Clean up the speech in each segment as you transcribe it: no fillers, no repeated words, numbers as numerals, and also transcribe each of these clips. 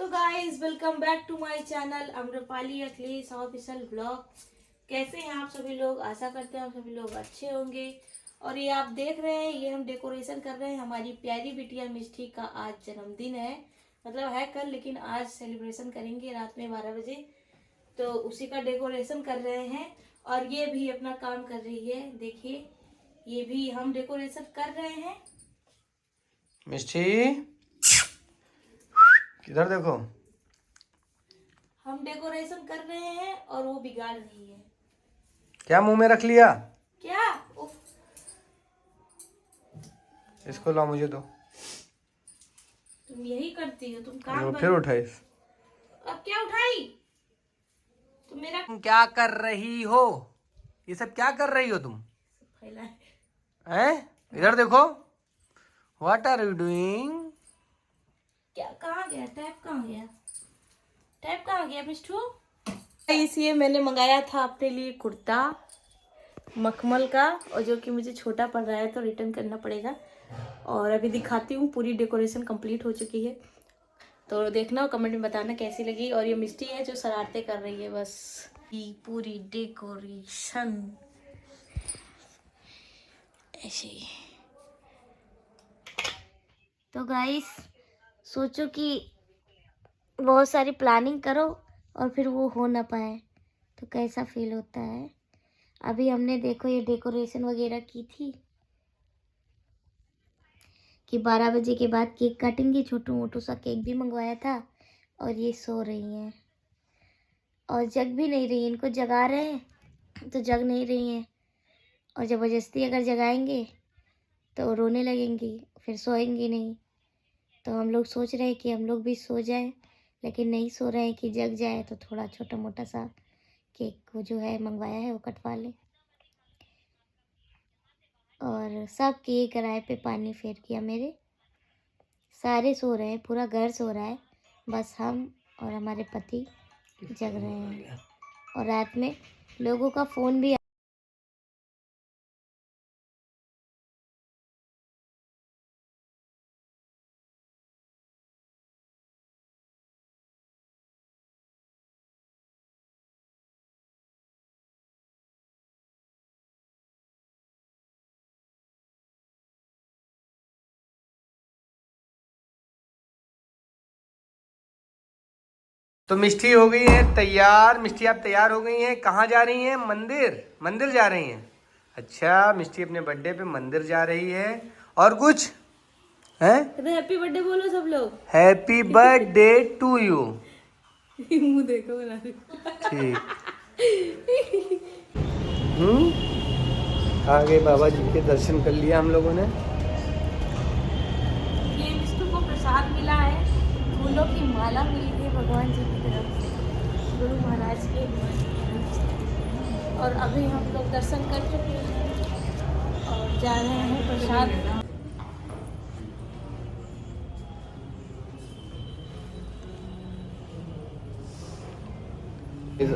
Guys welcome back to my channel Amrapali Akhilesh official blog. कैसे हैं आप सभी लोग? आशा करते हैं आप सभी लोग अच्छे होंगे। और ये आप देख रहे हैं, ये हम डेकोरेशन कर रहे हैं। हमारी प्यारी बिटिया मिष्टी का आज जन्मदिन है, मतलब है कल, लेकिन आज सेलिब्रेशन करेंगे रात में 12 बजे। तो उसी का डेकोरेशन कर रहे हैं। और ये भी अपना काम कर रही है, देखिए ये भी हम डेकोरेशन कर रहे हैं। मिष्टी इधर देखो, हम डेकोरेशन कर रहे हैं और वो बिगाड़ रही है। क्या मुंह में रख लिया? क्या? उफ। इसको लाओ, मुझे दो। तुम यही करती हो, तुम काम फिर उठाई। अब क्या उठाई? तुम मेरा तुम क्या कर रही हो? ये सब क्या कर रही हो तुम? फैला है। हैं? इधर देखो, व्हाट आर यू डूइंग? क्या? कहाँ गया टैप? कहाँ गया टैप? कहाँ गया मिष्टू? इसलिए मैंने मंगाया था अपने लिए कुर्ता मखमल का, और जो कि मुझे छोटा पड़ रहा है तो रिटर्न करना पड़ेगा। और अभी दिखाती हूँ, पूरी डेकोरेशन कंप्लीट हो चुकी है, तो देखना और कमेंट में बताना कैसी लगी। और ये मिष्टी है जो शरारतें कर रही है, बस ये पूरी डेकोरेशन ऐसे ही। तो गाइस सोचो कि बहुत सारी प्लानिंग करो और फिर वो हो ना पाए तो कैसा फील होता है। अभी हमने देखो ये डेकोरेशन वगैरह की थी कि 12 बजे के बाद केक काटेंगे, छोटू मोटू सा केक भी मंगवाया था। और ये सो रही हैं और जग भी नहीं रही, इनको जगा रहे हैं तो जग नहीं रही हैं। और ज़बरदस्ती अगर जगाएंगे तो रोने लगेंगी, फिर सोएंगी नहीं। तो हम लोग सोच रहे हैं कि हम लोग भी सो जाएं, लेकिन नहीं सो रहे हैं कि जग जाए तो थोड़ा छोटा मोटा सा केक को जो है मंगवाया है वो कटवा लें। और सब केक किराए पे पानी फेर किया मेरे। सारे सो रहे हैं, पूरा घर सो रहा है, बस हम और हमारे पति जग रहे हैं। और रात में लोगों का फ़ोन भी तो मिष्टी हो गई है तैयार। मिष्टी आप तैयार हो गई हैं, कहाँ जा रही हैं? मंदिर जा रही हैं। अच्छा, मिष्टी अपने बर्थडे पे मंदिर जा रही है। और कुछ है? हैप्पी बर्थडे बोलो सब लोग। Happy birthday to you. मुंह देखो बना। ठीक। आगे बाबा जी के दर्शन कर लिया हम लोगों ने। ये विष्णु को प्रसाद मिला है, फूलों की माला मिली थी भगवान जी की तरफ से, गुरु महाराज के। और अभी हम लोग दर्शन कर चुके हैं और जा रहे हैं प्रसाद।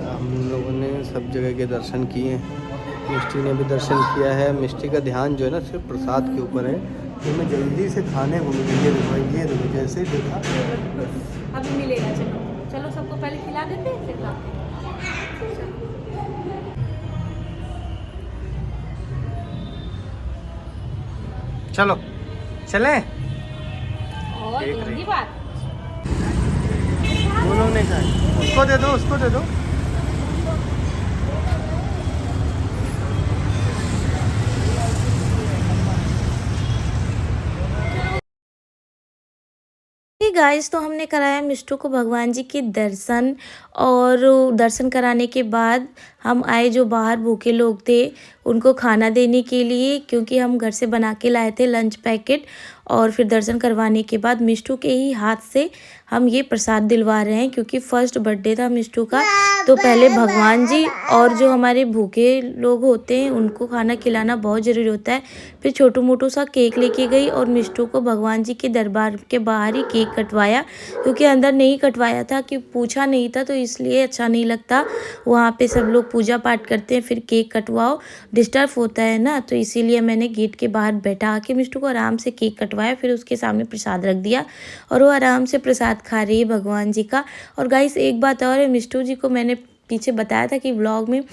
हम लोगों ने सब जगह के दर्शन किए। मिष्टी ने भी दर्शन किया है। मिष्टी का ध्यान जो है ना सिर्फ प्रसाद के ऊपर है कि मैं जल्दी से खाने को मिले। ये देखो जैसे ही देखा अभी मिलेगा। चलो चलो सबको पहले खिला देते हैं फिर खाते हैं। चलो चलें। और हिंदी बात दोनों ने खाए, उसको दे दो, उसको दे दो। गाइस तो हमने कराया मिष्टू को भगवान जी के दर्शन। और दर्शन कराने के बाद हम आए, जो बाहर भूखे लोग थे उनको खाना देने के लिए, क्योंकि हम घर से बना के लाए थे लंच पैकेट। और फिर दर्शन करवाने के बाद मिष्टू के ही हाथ से हम ये प्रसाद दिलवा रहे हैं, क्योंकि फर्स्ट बर्थडे था मिष्टू का। तो पहले भगवान जी और जो हमारे भूखे लोग होते हैं उनको खाना खिलाना बहुत ज़रूरी होता है। फिर छोटू मोटू सा केक लेके गई और मिष्टू को भगवान जी के दरबार के बाहर ही केक कटवाया, क्योंकि अंदर नहीं कटवाया था कि पूछा नहीं था, तो इसलिए अच्छा नहीं लगता। वहाँ पे सब लोग पूजा पाठ करते हैं फिर केक कटवाओ। डिस्टर्ब होता है ना, तो इसीलिए मैंने गेट के बाहर बैठा के मिष्टू को आराम से केक कटवाया, फिर उसके सामने प्रसाद रख दिया और वो आराम से प्रसाद खा रही है भगवान जी का। और गाइस एक बात और है, मिष्टू जी को मैंने पीछे बताया था कि व्लॉग में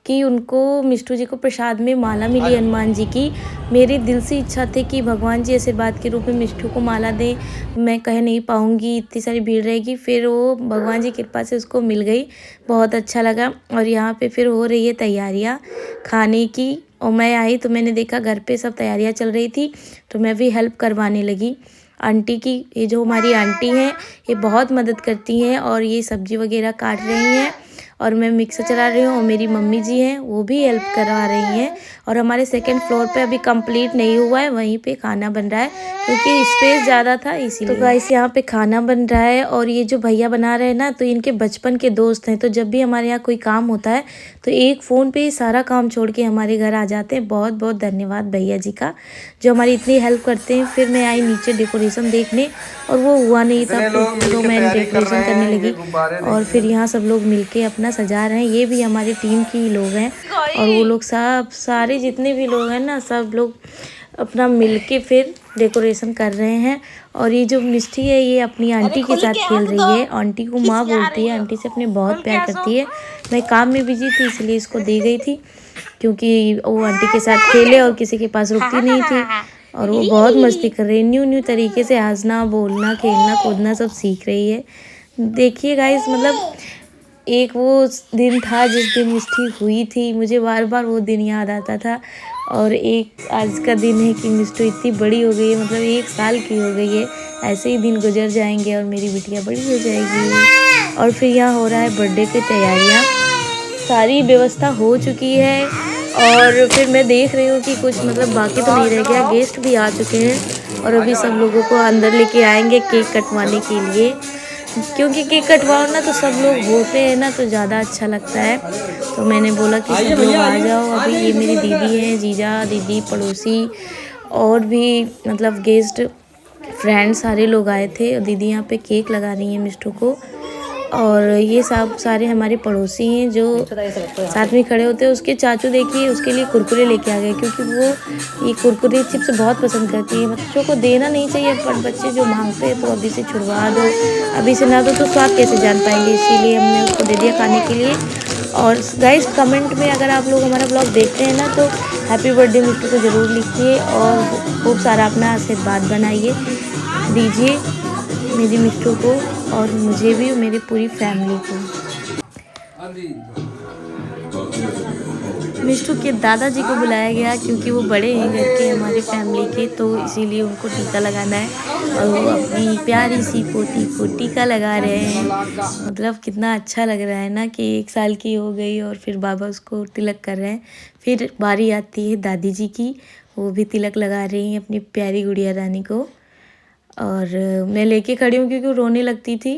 कि उनको मिष्टू जी को प्रसाद में माला मिली हनुमान जी की। मेरे दिल से इच्छा थी कि भगवान जी आशीर्वाद के रूप में मिष्टू को माला दें, मैं कह नहीं पाऊँगी, इतनी सारी भीड़ रहेगी, फिर वो भगवान जी की कृपा से उसको मिल गई। बहुत अच्छा लगा। और यहाँ पे फिर हो रही है तैयारियाँ खाने की, और मैं आई तो मैंने देखा घर पे सब तैयारियाँ चल रही थी, तो मैं भी हेल्प करवाने लगी आंटी की। ये जो हमारी आंटी हैं ये बहुत मदद करती हैं, और ये सब्जी वगैरह काट रही हैं और मैं मिक्सर चला रही हूँ, और मेरी मम्मी जी हैं वो भी हेल्प करवा रही हैं। और हमारे सेकंड फ्लोर पे अभी कंप्लीट नहीं हुआ है, वहीं पे खाना बन रहा है क्योंकि स्पेस ज़्यादा था इसीलिए। तो गाइस यहाँ पे खाना बन रहा है, और ये जो भैया बना रहे हैं ना, तो इनके बचपन के दोस्त हैं, तो जब भी हमारे यहाँ कोई काम होता है तो एक फ़ोन पे ही सारा काम छोड़ के हमारे घर आ जाते हैं। बहुत बहुत धन्यवाद भैया जी का, जो हमारी इतनी हेल्प करते हैं। फिर मैं आई नीचे डेकोरेशन देखने, और वो हुआ नहीं था तो मैं डेकोरेशन करने लगी, और फिर यहाँ सब लोग मिलके अपना सजा रहे हैं। ये भी हमारी टीम के ही लोग हैं, और वो लोग सब सारे जितने भी लोग हैं ना, सब लोग अपना मिलके फिर डेकोरेशन कर रहे हैं। और ये जो मिष्टी है ये अपनी आंटी के साथ खेल रही है। आंटी को माँ बोलती है, आंटी से अपने बहुत प्यार करती है। मैं काम में बिजी थी इसलिए इसको दे गई थी, क्योंकि वो आंटी के साथ खेले और किसी के पास रुकती नहीं थी। और वो बहुत मस्ती कर रही है, न्यू न्यू तरीके से हंसना, बोलना, खेलना, कूदना सब सीख रही है। देखिए गाइस, मतलब एक वो दिन था जिस दिन मिष्टी हुई थी, मुझे बार बार वो दिन याद आता था। और एक आज का दिन है कि मिष्टी इतनी बड़ी हो गई है, मतलब 1 साल की हो गई है। ऐसे ही दिन गुजर जाएंगे और मेरी बिटिया बड़ी हो जाएगी। और फिर यहाँ हो रहा है बर्थडे की तैयारियाँ, सारी व्यवस्था हो चुकी है। और फिर मैं देख रही हूँ कि कुछ मतलब बाकी तो नहीं रह गया, गेस्ट भी आ चुके हैं, और अभी सब लोगों को अंदर लेके आएंगे केक कटवाने के लिए, क्योंकि केक कटवाओ ना तो सब लोग होते हैं ना तो ज़्यादा अच्छा लगता है। तो मैंने बोला कि सब लोग आ जाओ। अभी ये मेरी दीदी है, जीजा, दीदी, पड़ोसी, और भी मतलब गेस्ट फ्रेंड सारे लोग आए थे। और दीदी यहाँ पे केक लगा रही हैं मिष्टू को, और ये सब सारे हमारे पड़ोसी हैं जो साथ में खड़े होते हैं। उसके चाचू देखिए उसके लिए कुरकुरे लेके आ गए, क्योंकि वो ये कुरकुरे चिप्स बहुत पसंद करती है। बच्चों को देना नहीं चाहिए, पर बच्चे जो मांगते हैं तो अभी से छुड़वा दो, अभी से ना दो तो स्वाद कैसे जान पाएंगे, इसीलिए हमने उसको दे दिया खाने के लिए। और गाइस कमेंट में अगर आप लोग हमारा ब्लॉग देखते हैं ना तो हैप्पी बर्थडे मिष्टू को ज़रूर लिखिए, और खूब सारा अपना आशीर्वाद बनाइए, दीजिए मेरी मिष्टू को, और मुझे भी, मेरी पूरी फैमिली को। मिष्टू के दादाजी को बुलाया गया क्योंकि वो बड़े हैं घर के हमारी फैमिली के, तो इसीलिए उनको टीका लगाना है, और वो अपनी प्यारी सी पोती को टीका लगा रहे हैं। मतलब कितना अच्छा लग रहा है ना कि 1 साल की हो गई और फिर बाबा उसको तिलक कर रहे हैं। फिर बारी आती है दादी जी की, वो भी तिलक लगा रही हैं अपनी प्यारी गुड़िया रानी को। और मैं लेके खड़ी हूँ क्योंकि वो रोने लगती थी,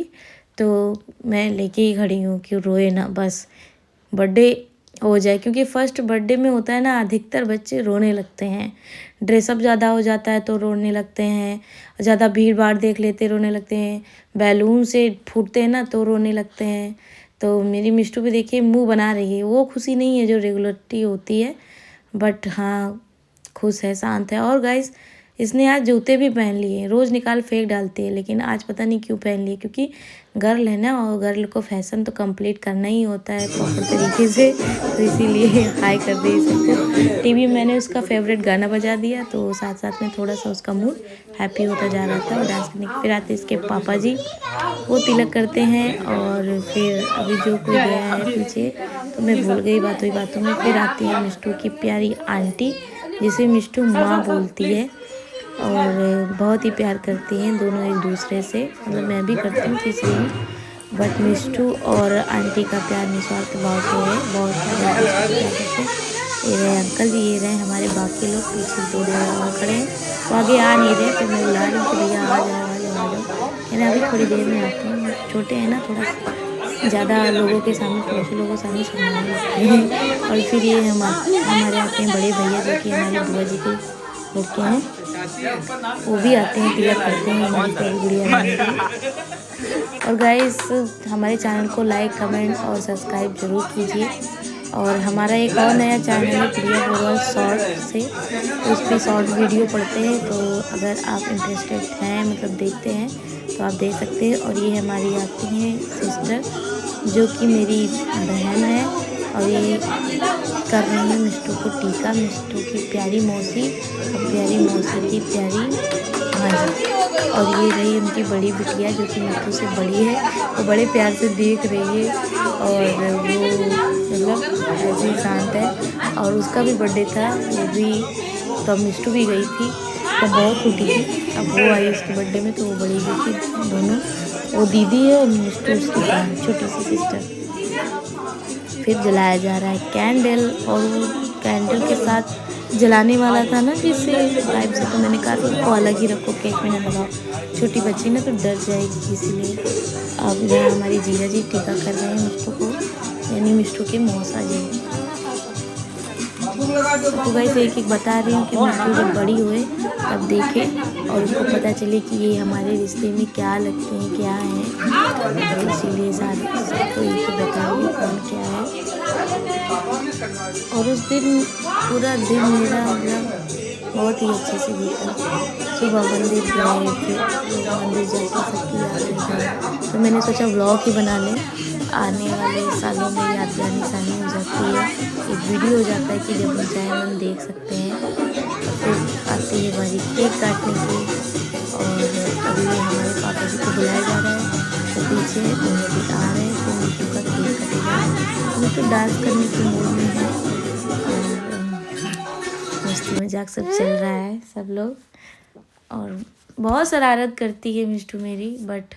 तो मैं लेके ही खड़ी हूँ कि रोए ना, बस बर्थडे हो जाए। क्योंकि फर्स्ट बर्थडे में होता है ना, अधिकतर बच्चे रोने लगते हैं, ड्रेसअप ज़्यादा हो जाता है तो रोने लगते हैं, ज़्यादा भीड़ भाड़ देख लेते रोने लगते हैं, बैलून से फूटते हैं ना तो रोने लगते हैं। तो मेरी मिष्टू भी देखिए मुंह बना रही है, वो खुशी नहीं है जो रेगुलरिटी होती है, बट हाँ खुश है, शांत है। और गाइस इसने आज जूते भी पहन लिए, रोज़ निकाल फेंक डालती है, लेकिन आज पता नहीं क्यों पहन लिए, क्योंकि गर्ल है ना, और गर्ल को फैशन तो कंप्लीट करना ही होता है प्रॉपर तरीके से, तो इसीलिए हाई कर दी सबको। टीवी में मैंने उसका फेवरेट गाना बजा दिया, तो साथ साथ में थोड़ा सा उसका मूड हैप्पी होता जा रहा था और डांस करने की। फिर आते इसके पापा जी, वो तिलक करते हैं, और फिर अभी जो कोई गया है पीछे तो मैं भूल गई बातों में। फिर आती है मिष्टू की प्यारी आंटी, जिसे मिष्टू माँ बोलती है, और बहुत ही प्यार करती हैं दोनों एक दूसरे से, मतलब मैं भी करती हूँ तीसरी हूँ, बट मिष्टू और आंटी का प्यार निस्वार्थ भाव से है, बहुत प्यार करते हैं। ये रहे अंकल जी, ये रहे हमारे बाकी लोग, पीछे 2 लोग खड़े हैं, वो आगे आ नहीं रहे, फिर मैं बुला रही हूँ कि भैया आ जाओ। कहना अभी थोड़ी देर में आते हैं, छोटे हैं ना, थोड़ा ज़्यादा लोगों के सामने, पड़ोसी लोगों के सामने शर्माने लगते हैं। और फिर ये हमारे आते हैं बड़े भैया, जो कि हमारे बुआ जी के लड़के हैं, वो भी आते हैं, तिलक करते हैं हमारी प्यारी गुड़िया रानी को। और गाइस हमारे चैनल को लाइक, कमेंट और सब्सक्राइब ज़रूर कीजिए, और हमारा एक और नया चैनल है प्रिया बोरवाल शॉर्ट से, उस पर शॉर्ट वीडियो पढ़ते हैं। तो अगर आप इंटरेस्टेड हैं, मतलब देखते हैं, तो आप देख सकते हैं। और ये हमारी आती हैं सिस्टर, जो कि मेरी बहन है, और ये कर रही है मिष्टू को टीका। मिष्टू की प्यारी मौसी और प्यारी मौसी की प्यारी भांजी। और ये रही उनकी बड़ी बिटिया, जो कि मिष्टू से बड़ी है, वो बड़े प्यार से देख रही है। और वो मतलब ऐसे ही शांत है। और उसका भी बर्थडे था, वो भी, तब मिष्टू भी गई थी, तो बहुत छोटी थी। अब वो आई उसके बर्थडे में, तो वो बड़ी भी थी दोनों। वो दीदी है और मिष्टू उसकी बहन, छोटी सी सिस्टर। फिर जलाया जा रहा है कैंडल, और वो कैंडल के साथ जलाने वाला था ना जिससे पाइप से, तो मैंने कहा उसको अलग ही रखो, केक में ना लगाओ, छोटी बच्ची ना तो डर जाएगी, इसलिए। अब यहाँ हमारी जीजा जी टीका कर रहे हैं मिष्टू को, यानी मिष्टू के मौसा जी। तो वैसे एक बता रही हूँ कि मिष्टू जब बड़ी हुए तब देखे और उसको पता चले कि ये हमारे रिश्ते में क्या लगते हैं, क्या है। तो इसीलिए सबको एक ही बताऊँगी कौन क्या है। और उस दिन पूरा दिन मेरा मतलब बहुत ही अच्छे से बीता। सुबह मंदिर गए, फिर मंदिर जाके सबकी यादें गए, तो मैंने सोचा व्लॉग ही बना लें। आने वाले सालों में यादगार निशानी हो जाती है, एक वीडियो हो जाता है कि जब हम चाहे हम देख सकते हैं। फिर आती है बारी केक काटने की, और अभी हमारे पापा जी को बुलाया जा रहा है, तो पीछे वो अभी आ रहे हैं, तो मिट्टू का केक कटेगा। मिट्टू डांस करने के मूड में है, और मस्ती मजाक सब चल रहा है सब लोग। और बहुत शरारत करती है मिष्टू मेरी, बट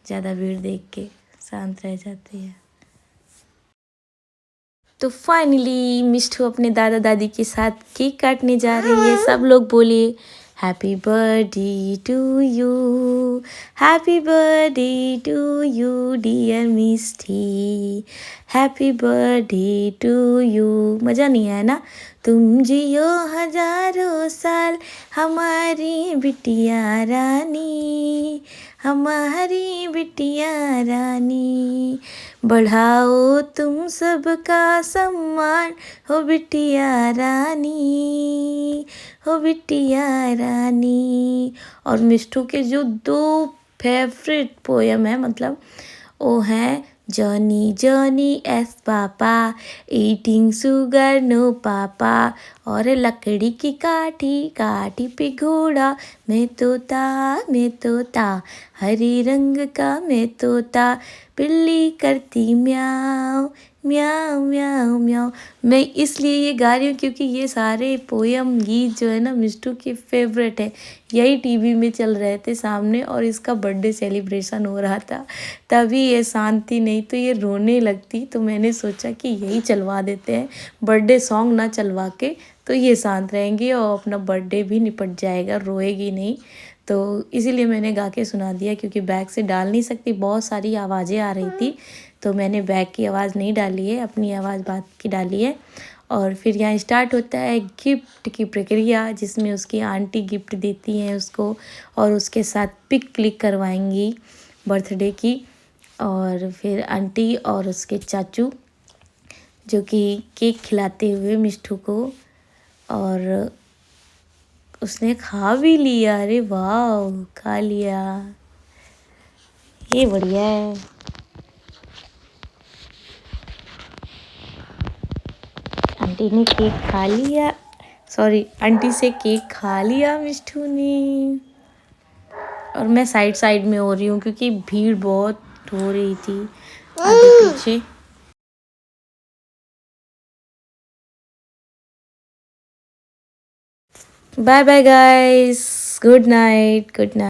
ज़्यादा भीड़ देख के शांत रह जाती है। तो फाइनली मिष्टू अपने दादा दादी के साथ केक काटने जा रही है। सब लोग बोलिए happy birthday to you, happy birthday to you dear Mishti, happy birthday to you. मज़ा नहीं आया ना? तुम जियो हजारों साल हमारी बिटिया रानी, हमारी बिटिया रानी, बढ़ाओ तुम सबका सम्मान, हो बिटिया रानी, हो बिटिया रानी। और मिष्टू के जो 2 फेवरेट पोयम है, मतलब वो हैं जॉनी जॉनी एस पापा, ईटिंग शुगर नो पापा, और लकड़ी की काठी काठी पे घोड़ा, मैं तोता हरे रंग का मैं तोता, बिल्ली करती म्याऊ म्याऊ म्याऊ म्याऊ। मैं इसलिए ये गा रही हूँ क्योंकि ये सारे पोयम गीत जो है ना मिष्टू के फेवरेट है। यही टीवी में चल रहे थे सामने, और इसका बर्थडे सेलिब्रेशन हो रहा था, तभी ये शांति, नहीं तो ये रोने लगती। तो मैंने सोचा कि यही चलवा देते हैं, बर्थडे सॉन्ग ना चलवा के, तो ये शांत रहेंगी और अपना बर्थडे भी निपट जाएगा, रोएगी नहीं। तो इसीलिए मैंने गा के सुना दिया, क्योंकि बैग से डाल नहीं सकती, बहुत सारी आवाज़ें आ रही थी, तो मैंने बैग की आवाज़ नहीं डाली है, अपनी आवाज़ बात की डाली है। और फिर यहाँ स्टार्ट होता है गिफ्ट की प्रक्रिया, जिसमें उसकी आंटी गिफ्ट देती हैं उसको, और उसके साथ पिक क्लिक करवाएंगी बर्थडे की। और फिर आंटी और उसके चाचू, जो कि केक खिलाते हुए मिष्टू को, और उसने खा भी लिया। अरे वाह, खा लिया, ये बढ़िया है। आंटी ने केक खा लिया, सॉरी आंटी से केक खा लिया मिष्टू ने। और मैं साइड साइड में हो रही हूँ क्योंकि भीड़ बहुत हो रही थी आगे पीछे। Bye bye guys, good night, good night.